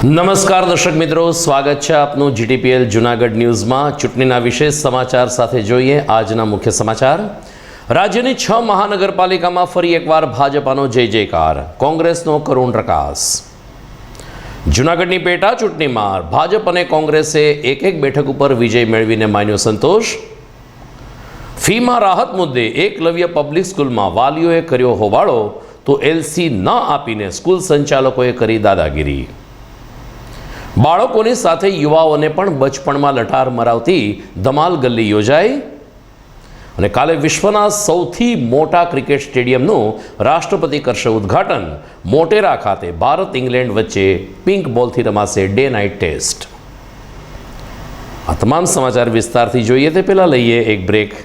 નમસ્કાર દર્શક મિત્રો, સ્વાગત છે આપનું જીટીપીએલ જૂનાગઢ ન્યૂઝમાં. ચૂંટણીના વિશેષ સમાચાર સાથે જોઈએ આજના મુખ્ય સમાચાર. રાજ્યની 6 મહાનગરપાલિકામાં ફરી એકવાર ભાજપાનો જય જયકાર, કોંગ્રેસનો કરુણ પ્રકાશ. જૂનાગઢની પેટા ચૂંટણીમાં ભાજપ અને કોંગ્રેસે એક બેઠક ઉપર વિજય મેળવીને માન્યો સંતોષ. ફીમાં રાહત મુદ્દે એકલવ્ય પબ્લિક સ્કૂલમાં વાલીઓએ કર્યો હોબાળો તો એલસી ન આપીને સ્કૂલ સંચાલકોએ કરી દાદાગીરી. બાળકોની સાથે યુવાઓને પણ બચપણમાં લટાર મરાવતી ધમાલ ગલ્લી યોજાઈ. અને કાલે વિશ્વના સૌથી મોટા ક્રિકેટ સ્ટેડિયમનું રાષ્ટ્રપતિ કરશે ઉદ્ઘાટન. મોટેરા ખાતે ભારત ઇંગ્લેન્ડ વચ્ચે પિંક બોલથી રમાશે ડે નાઇટ ટેસ્ટ. આ તમામ સમાચાર વિસ્તારથી જોઈએ તે પહેલાં લઈએ એક બ્રેક.